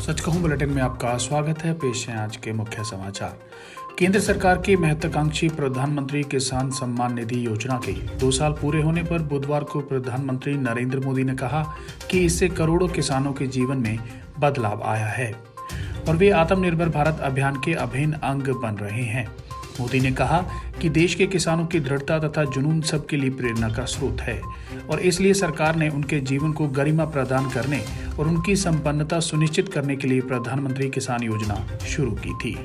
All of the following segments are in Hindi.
सच कहूं बुलेटिन में आपका स्वागत है। पेश है आज के मुख्य समाचार। केंद्र सरकार की महत्वाकांक्षी प्रधानमंत्री किसान सम्मान निधि योजना के 2 साल पूरे होने पर बुधवार को प्रधानमंत्री नरेंद्र मोदी ने कहा कि इससे करोड़ों किसानों के जीवन में बदलाव आया है और वे आत्मनिर्भर भारत अभियान के अभिन्न अंग बन रहे हैं। मोदी ने कहा कि देश के किसानों की दृढ़ता तथा जुनून सबके लिए प्रेरणा का स्रोत है और इसलिए सरकार ने उनके जीवन को गरिमा प्रदान करने और उनकी संपन्नता सुनिश्चित करने के लिए प्रधानमंत्री किसान योजना शुरू की थी।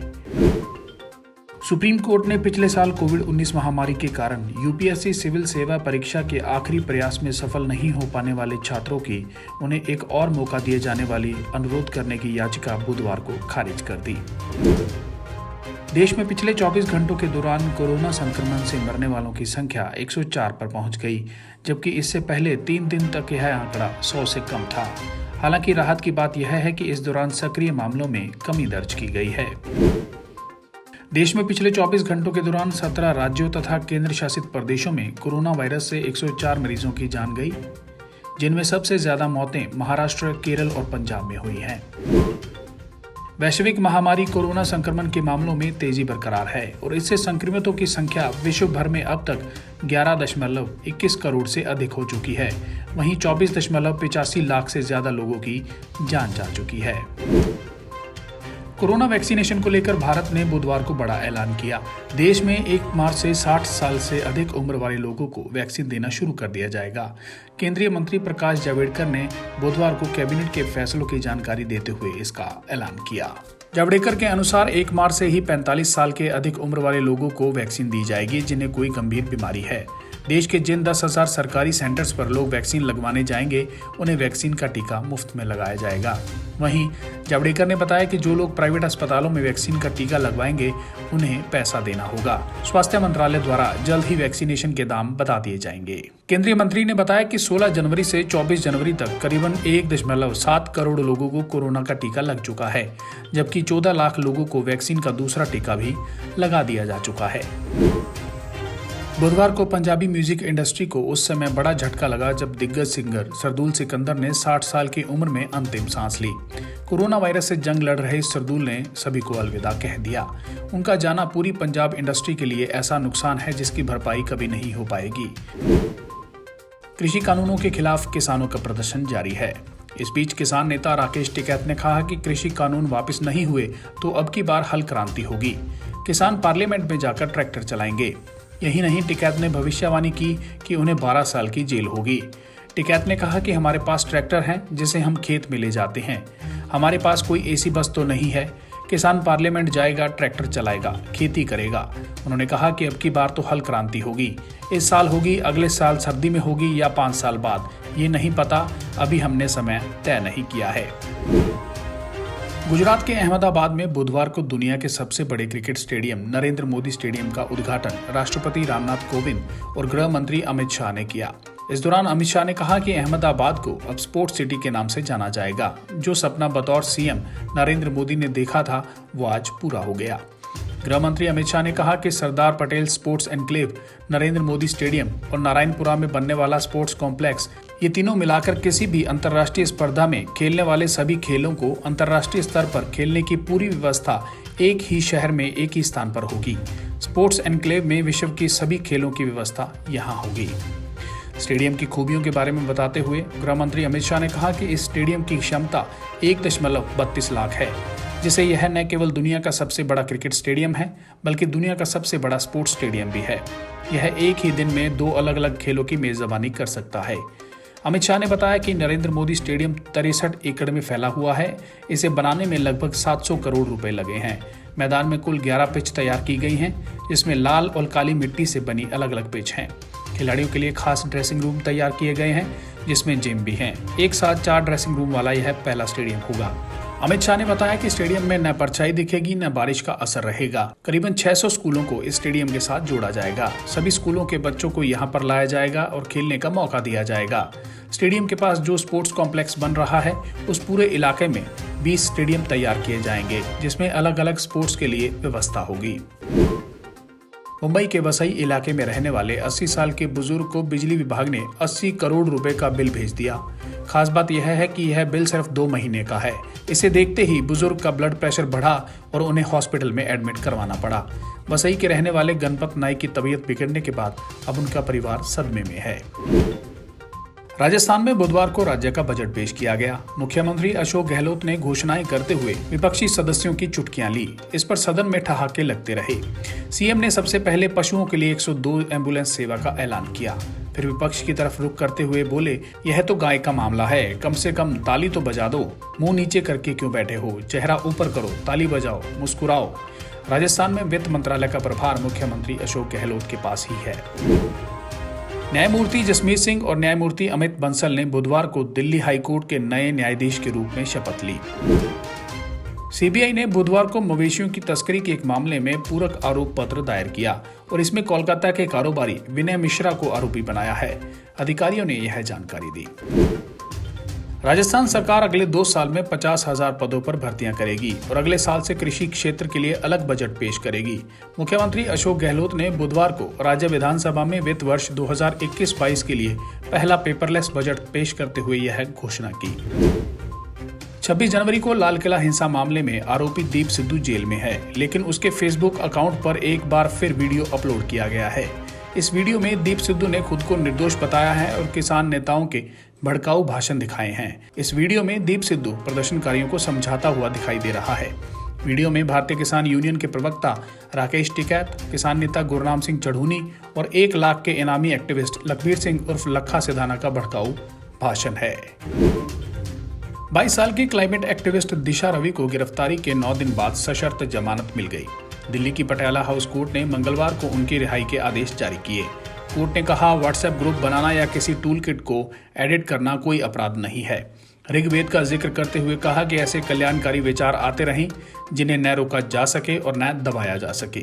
सुप्रीम कोर्ट ने पिछले साल कोविड-19 महामारी के कारण यूपीएससी सिविल सेवा परीक्षा के आखिरी प्रयास में सफल नहीं हो पाने वाले छात्रों की उन्हें एक और मौका दिए जाने वाली अनुरोध करने की याचिका बुधवार को खारिज कर दी। देश में पिछले 24 घंटों के दौरान कोरोना संक्रमण से मरने वालों की संख्या 104 पर पहुंच गई, जबकि इससे पहले 3 दिन तक यह आंकड़ा 100 से कम था। हालांकि राहत की बात यह है कि इस दौरान सक्रिय मामलों में कमी दर्ज की गई है। देश में पिछले 24 घंटों के दौरान 17 राज्यों तथा केंद्र शासित प्रदेशों में कोरोना वायरस से 104 मरीजों की जान गई, जिनमें सबसे ज्यादा मौतें महाराष्ट्र, केरल और पंजाब में हुई हैं। वैश्विक महामारी कोरोना संक्रमण के मामलों में तेजी बरकरार है और इससे संक्रमितों की संख्या विश्व भर में अब तक 11.21 करोड़ से अधिक हो चुकी है। वहीं 24.85 लाख से ज्यादा लोगों की जान जा चुकी है। कोरोना वैक्सीनेशन को लेकर भारत ने बुधवार को बड़ा ऐलान किया। देश में 1 मार्च से 60 साल से अधिक उम्र वाले लोगों को वैक्सीन देना शुरू कर दिया जाएगा। केंद्रीय मंत्री प्रकाश जावड़ेकर ने बुधवार को कैबिनेट के फैसलों की जानकारी देते हुए इसका ऐलान किया। जावड़ेकर के अनुसार 1 मार्च से ही 45 साल के अधिक उम्र वाले लोगों को वैक्सीन दी जाएगी जिन्हें कोई गंभीर बीमारी है। देश के जिन 10,000 सरकारी सेंटर्स पर लोग वैक्सीन लगवाने जाएंगे, उन्हें वैक्सीन का टीका मुफ्त में लगाया जाएगा। वहीं जावड़ेकर ने बताया कि जो लोग प्राइवेट अस्पतालों में वैक्सीन का टीका लगवाएंगे, उन्हें पैसा देना होगा। स्वास्थ्य मंत्रालय द्वारा जल्द ही वैक्सीनेशन के दाम बता दिए जाएंगे। केंद्रीय मंत्री ने बताया कि 16 जनवरी से 24 जनवरी तक करीबन 1.7 करोड़ लोगों को कोरोना का टीका लग चुका है, जबकि 14 लाख लोगों को वैक्सीन का दूसरा टीका भी लगा दिया जा चुका है। बुधवार को पंजाबी म्यूजिक इंडस्ट्री को उस समय बड़ा झटका लगा जब दिग्गज सिंगर सरदूल सिकंदर ने 60 साल की उम्र में अंतिम सांस ली। कोरोना वायरस से जंग लड़ रहे सरदूल ने सभी को अलविदा कह दिया। उनका जाना पूरी पंजाब इंडस्ट्री के लिए ऐसा नुकसान है जिसकी भरपाई कभी नहीं हो पाएगी। कृषि कानूनों के खिलाफ किसानों का प्रदर्शन जारी है। इस बीच किसान नेता राकेश टिकैत ने कहा कि कृषि कानून वापस नहीं हुए तो अब की बार हल क्रांति होगी। किसान पार्लियामेंट में जाकर ट्रैक्टर चलाएंगे। यही नहीं, टिकैत ने भविष्यवाणी की कि उन्हें 12 साल की जेल होगी। टिकैत ने कहा कि हमारे पास ट्रैक्टर हैं जिसे हम खेत में ले जाते हैं। हमारे पास कोई एसी बस तो नहीं है। किसान पार्लियामेंट जाएगा, ट्रैक्टर चलाएगा, खेती करेगा। उन्होंने कहा कि अब की बार तो हल क्रांति होगी। इस साल होगी, अगले साल सर्दी में होगी या 5 साल बाद, ये नहीं पता। अभी हमने समय तय नहीं किया है। गुजरात के अहमदाबाद में बुधवार को दुनिया के सबसे बड़े cricket stadium Narendra Modi stadium का उद्घाटन राष्ट्रपति रामनाथ कोविंद और गृह मंत्री अमित शाह ने किया। इस दौरान अमित शाह ने कहा कि अहमदाबाद को अब स्पोर्ट्स सिटी के नाम से जाना जाएगा। जो सपना बतौर सीएम नरेंद्र मोदी ने देखा था, वो आज पूरा हो गया। गृह मंत्री अमित शाह ने कहा कि Sardar Patel sports enclave, Narendra Modi stadium और नारायणपुरा में बनने वाला स्पोर्ट्स कॉम्प्लेक्स, ये तीनों मिलाकर किसी भी अंतर्राष्ट्रीय स्पर्धा में खेलने वाले सभी खेलों को अंतर्राष्ट्रीय स्तर पर खेलने की पूरी व्यवस्था एक ही शहर में एक ही स्थान पर होगी। स्पोर्ट्स एनक्लेव में विश्व की सभी खेलों की व्यवस्था यहाँ होगी। स्टेडियम की खूबियों के बारे में बताते हुए गृह मंत्री अमित शाह ने कहा कि इस स्टेडियम की क्षमता 1.32 लाख है, जिसे यह न केवल दुनिया का सबसे बड़ा क्रिकेट स्टेडियम है, बल्कि दुनिया का सबसे बड़ा स्पोर्ट्स स्टेडियम भी है। यह एक ही दिन में 2 अलग अलग खेलों की मेजबानी कर सकता है। अमित शाह ने बताया कि नरेंद्र मोदी स्टेडियम 63 एकड़ में फैला हुआ है। इसे बनाने में लगभग 700 करोड़ रुपए लगे हैं। मैदान में कुल 11 पिच तैयार की गई हैं, जिसमें लाल और काली मिट्टी से बनी अलग अलग पिच हैं। खिलाड़ियों के लिए खास ड्रेसिंग रूम तैयार किए गए हैं, जिसमें जिम भी हैं। एक साथ 4 ड्रेसिंग रूम वाला यह पहला स्टेडियम होगा। अमित शाह ने बताया कि स्टेडियम में न परछाई दिखेगी, न बारिश का असर रहेगा। करीबन 600 स्कूलों को इस स्टेडियम के साथ जोड़ा जाएगा। सभी स्कूलों के बच्चों को यहां पर लाया जाएगा और खेलने का मौका दिया जाएगा। स्टेडियम के पास जो स्पोर्ट्स कॉम्प्लेक्स बन रहा है, उस पूरे इलाके में 20 स्टेडियम तैयार किए जाएंगे, जिसमें अलग अलग स्पोर्ट्स के लिए व्यवस्था होगी। मुंबई के वसई इलाके में रहने वाले 80 साल के बुजुर्ग को बिजली विभाग ने 80 करोड़ रुपए का बिल भेज दिया। खास बात यह है कि यह बिल सिर्फ 2 महीने का है। इसे देखते ही बुजुर्ग का ब्लड प्रेशर बढ़ा और उन्हें हॉस्पिटल में एडमिट करवाना पड़ा। वसई के रहने वाले गणपत नाइक की तबीयत बिगड़ने के बाद अब उनका परिवार सदमे में है। राजस्थान में बुधवार को राज्य का बजट पेश किया गया। मुख्यमंत्री अशोक गहलोत ने घोषणाएं करते हुए विपक्षी सदस्यों की चुटकियां ली। इस पर सदन में ठहाके लगते रहे। सीएम ने सबसे पहले पशुओं के लिए 102 एम्बुलेंस सेवा का ऐलान किया। फिर विपक्ष की तरफ रुख करते हुए बोले, यह तो गाय का मामला है, कम से कम ताली तो बजा दो। मुंह नीचे करके क्यों बैठे हो, चेहरा ऊपर करो, ताली बजाओ, मुस्कुराओ। राजस्थान में वित्त मंत्रालय का प्रभार मुख्यमंत्री अशोक गहलोत के पास ही है। न्यायमूर्ति जसमीत सिंह और न्यायमूर्ति अमित बंसल ने बुधवार को दिल्ली हाईकोर्ट के नए न्यायाधीश के रूप में शपथ ली। सीबीआई ने बुधवार को मवेशियों की तस्करी के एक मामले में पूरक आरोप पत्र दायर किया और इसमें कोलकाता के कारोबारी विनय मिश्रा को आरोपी बनाया है। अधिकारियों ने यह जानकारी दी। राजस्थान सरकार अगले 2 साल में 50,000 पदों पर भर्तियां करेगी और अगले साल से कृषि क्षेत्र के लिए अलग बजट पेश करेगी। मुख्यमंत्री अशोक गहलोत ने बुधवार को राज्य विधानसभा में वित्त वर्ष 2021-22 के लिए पहला पेपरलेस बजट पेश करते हुए यह घोषणा की। 26 जनवरी को लाल किला हिंसा मामले में आरोपी दीप सिद्धू जेल में है, लेकिन उसके फेसबुक अकाउंट पर एक बार फिर वीडियो अपलोड किया गया है। इस वीडियो में दीप सिद्धू ने खुद को निर्दोष बताया है और किसान नेताओं के भड़काऊ भाषण दिखाए हैं। इस वीडियो में दीप सिद्धू प्रदर्शनकारियों को समझाता हुआ दिखाई दे रहा है। वीडियो में भारतीय किसान यूनियन के प्रवक्ता राकेश टिकैत, किसान नेता गुरनाम सिंह चढ़ूनी और 1 लाख के इनामी एक्टिविस्ट लखबीर सिंह उर्फ लखा सिधाना का भड़काऊ भाषण है। 22 साल की क्लाइमेट एक्टिविस्ट दिशा रवि को गिरफ्तारी के 9 दिन बाद सशर्त जमानत मिल गई। दिल्ली की पटियाला हाउस कोर्ट ने मंगलवार को उनकी रिहाई के आदेश जारी किए। कोर्ट ने कहा, व्हाट्सएप ग्रुप बनाना या किसी टूल किट को एडिट करना कोई अपराध नहीं है। ऋग्वेद का जिक्र करते हुए कहा कि ऐसे कल्याणकारी विचार आते रहें जिन्हें न रोका जा सके और न दबाया जा सके।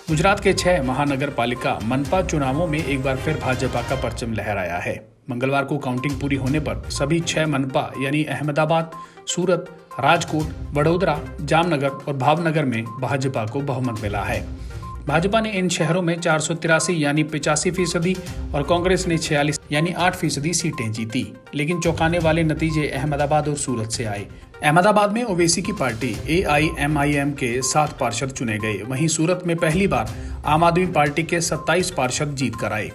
गुजरात के 6 महानगर पालिका मनपा चुनावों में एक बार फिर भाजपा का परचम लहराया है। मंगलवार को काउंटिंग पूरी होने पर सभी 6 मनपा यानी अहमदाबाद, सूरत, राजकोट, वडोदरा, जामनगर और भावनगर में भाजपा को बहुमत मिला है। भाजपा ने इन शहरों में 483 यानी 85% और कांग्रेस ने 46 यानी 8% सीटें जीती। लेकिन चौंकाने वाले नतीजे अहमदाबाद और सूरत से आए। अहमदाबाद में ओवैसी की पार्टी AIMIM के 7 पार्षद चुने गए। वहीं सूरत में पहली बार आम आदमी पार्टी के 27 पार्षद जीत कर आए।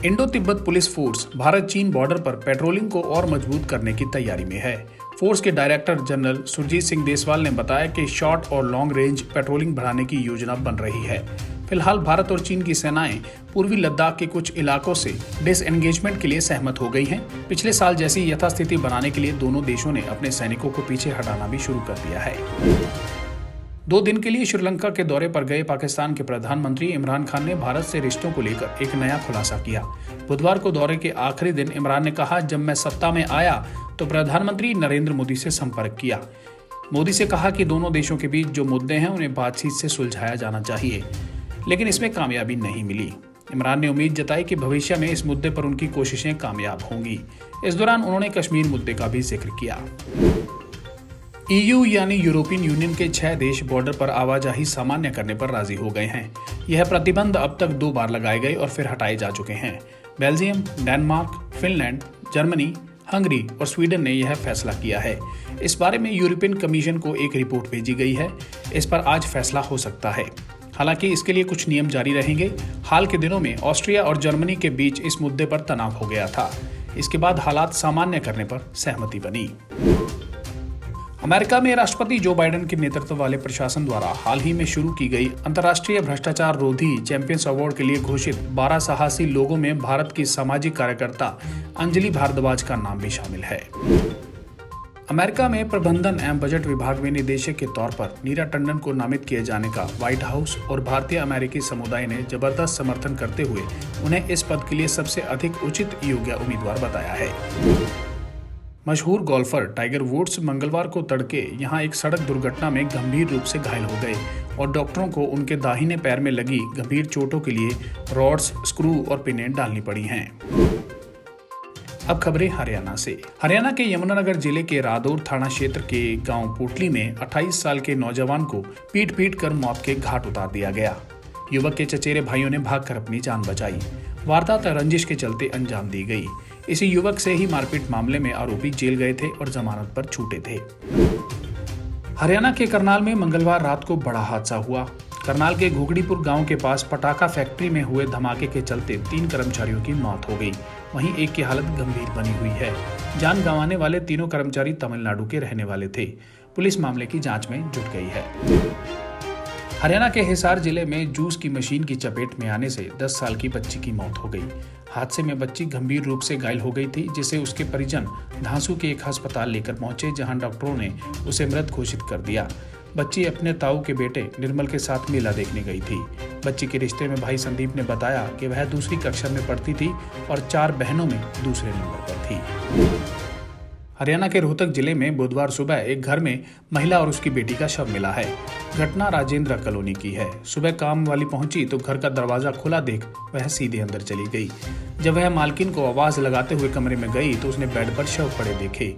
Indo Tibet police force Bharat चीन बॉर्डर पर पेट्रोलिंग को और मजबूत करने की तैयारी में है। फोर्स के डायरेक्टर जनरल सुरजीत सिंह देसवाल ने बताया कि शॉर्ट और लॉन्ग रेंज पेट्रोलिंग बढ़ाने की योजना बन रही है। फिलहाल भारत और चीन की सेनाएं पूर्वी लद्दाख के कुछ इलाकों से डिसएंगेजमेंट के लिए सहमत हो गई हैं। पिछले साल जैसी यथास्थिति बनाने के लिए दोनों देशों ने अपने सैनिकों को पीछे हटाना भी शुरू कर दिया है। 2 दिन के लिए श्रीलंका के दौरे पर गए पाकिस्तान के प्रधानमंत्री इमरान खान ने भारत से रिश्तों को लेकर एक नया खुलासा किया। बुधवार को दौरे के आखिरी दिन इमरान ने कहा, जब मैं सत्ता में आया तो प्रधानमंत्री नरेंद्र मोदी से संपर्क किया। मोदी से कहा कि दोनों देशों के बीच जो मुद्दे हैं उन्हें बातचीत से सुलझाया जाना चाहिए, लेकिन इसमें कामयाबी नहीं मिली। इमरान ने उम्मीद जताई कि भविष्य में इस मुद्दे पर उनकी कोशिशें कामयाब होंगी। इस दौरान उन्होंने कश्मीर मुद्दे का भी जिक्र किया। EU यानी यूरोपियन यूनियन के 6 देश बॉर्डर पर आवाजाही सामान्य करने पर राजी हो गए हैं। यह प्रतिबंध अब तक 2 बार लगाए गए और फिर हटाए जा चुके हैं। Belgium, Denmark, Finland, Germany, Hungary और स्वीडन ने यह फैसला किया है। इस बारे में यूरोपियन कमीशन को एक रिपोर्ट भेजी गई है। इस पर आज फैसला हो सकता है। हालांकि इसके लिए कुछ नियम जारी रहेंगे। हाल के दिनों में ऑस्ट्रिया और जर्मनी के बीच इस मुद्दे पर तनाव हो गया था। इसके बाद हालात सामान्य करने पर सहमति बनी। अमेरिका में राष्ट्रपति जो बाइडेन के नेतृत्व वाले प्रशासन द्वारा हाल ही में शुरू की गई अंतर्राष्ट्रीय भ्रष्टाचार रोधी चैंपियंस अवार्ड के लिए घोषित 12 साहसी लोगों में भारत की सामाजिक कार्यकर्ता अंजलि भारद्वाज का नाम भी शामिल है। अमेरिका में प्रबंधन एवं बजट विभाग में निदेशक के तौर पर नीरा टंडन को नामित किए जाने का व्हाइट हाउस और भारतीय अमेरिकी समुदाय ने जबरदस्त समर्थन करते हुए उन्हें इस पद के लिए सबसे अधिक उचित योग्य उम्मीदवार बताया है। मशहूर गोल्फर टाइगर वुड्स मंगलवार को तड़के यहां एक सड़क दुर्घटना में गंभीर रूप से घायल हो गए और डॉक्टरों को उनके दाहिने पैर में लगी गंभीर चोटों के लिए रॉड्स, स्क्रू और पिनें डालनी पड़ी हैं। अब खबरें हरियाणा से। हरियाणा के यमुनानगर जिले के रादौर थाना क्षेत्र के गांव पोटली में 28 साल के नौजवान को पीट कर मौत के घाट उतार दिया गया। युवक के चचेरे भाइयों ने भागकर अपनी जान बचाई। वारदात रंजिश के चलते अंजाम दी गई। इसी युवक से ही मारपीट मामले में आरोपी जेल गए थे और जमानत पर छूटे थे। हरियाणा के करनाल में मंगलवार रात को बड़ा हादसा हुआ। करनाल के घुगड़ीपुर गांव के पास पटाखा फैक्ट्री में हुए धमाके के चलते 3 कर्मचारियों की मौत हो गई। वहीं एक की हालत गंभीर बनी हुई है। जान गंवाने वाले तीनों कर्मचारी तमिलनाडु के रहने वाले थे। पुलिस मामले की जांच में जुट गई है। हरियाणा के हिसार जिले में जूस की मशीन की चपेट में आने से 10 साल की बच्ची की मौत हो गई। हादसे में बच्ची गंभीर रूप से घायल हो गई थी, जिसे उसके परिजन धांसू के एक अस्पताल लेकर पहुंचे, जहां डॉक्टरों ने उसे मृत घोषित कर दिया। बच्ची अपने ताऊ के बेटे निर्मल के साथ मेला देखने गई थी। बच्ची के रिश्ते में भाई संदीप ने बताया कि वह दूसरी कक्षा में पढ़ती थी और 4 बहनों में दूसरे नंबर पर थी। हरियाणा के रोहतक जिले में बुधवार सुबह एक घर में महिला और उसकी बेटी का शव मिला है। घटना राजेंद्र कॉलोनी की है। सुबह काम वाली पहुंची तो घर का दरवाजा खुला देख वह सीधे अंदर चली गई। जब वह मालकिन को आवाज लगाते हुए कमरे में गई तो उसने बेड पर शव पड़े देखे।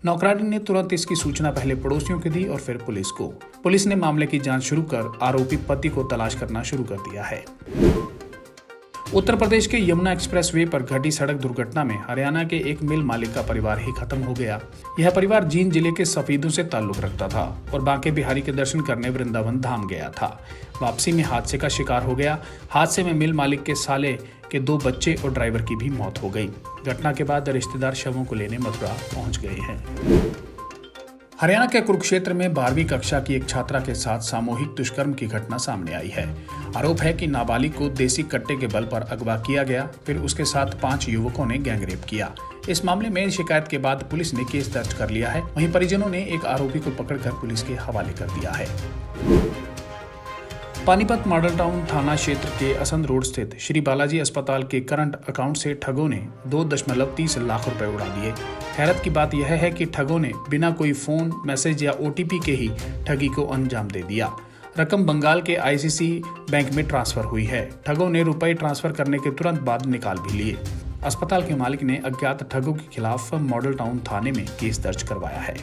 नौकरानी ने तुरंत इसकी सूचना पहले पड़ोसियों को दी और फिर पुलिस को। पुलिस ने मामले की जांच शुरू कर आरोपी पति को तलाश करना शुरू कर दिया है। उत्तर प्रदेश के यमुना एक्सप्रेसवे पर घटी सड़क दुर्घटना में हरियाणा के एक मिल मालिक का परिवार ही खत्म हो गया। यह परिवार जींद जिले के सफीदों से ताल्लुक रखता था और बांके बिहारी के दर्शन करने वृंदावन धाम गया था। वापसी में हादसे का शिकार हो गया। हादसे में मिल मालिक के साले के 2 बच्चे और ड्राइवर की भी मौत हो गई। घटना के बाद रिश्तेदार शवों को लेने मथुरा पहुंच गए हैं। हरियाणा के कुरुक्षेत्र में 12वीं कक्षा की एक छात्रा के साथ सामूहिक दुष्कर्म की घटना सामने आई है। आरोप है कि नाबालिग को देसी कट्टे के बल पर अगवा किया गया, फिर उसके साथ 5 युवकों ने गैंगरेप किया। इस मामले में शिकायत के बाद पुलिस ने केस दर्ज कर लिया है। वहीं परिजनों ने एक आरोपी को पकड़कर पुलिस के हवाले कर दिया है। पानीपत मॉडल टाउन थाना क्षेत्र के असंध रोड स्थित श्री बालाजी अस्पताल के करंट अकाउंट से ठगों ने 2.30 लाख रुपए उड़ा दिए। हैरत की बात यह है कि ठगों ने बिना कोई फोन, मैसेज या OTP के ही ठगी को अंजाम दे दिया। रकम बंगाल के ICC बैंक में ट्रांसफर हुई है। ठगों ने रुपए ट्रांसफर करने के तुरंत बाद निकाल भी लिए। अस्पताल के मालिक ने अज्ञात ठगों के खिलाफ मॉडल टाउन थाने में केस दर्ज करवाया है।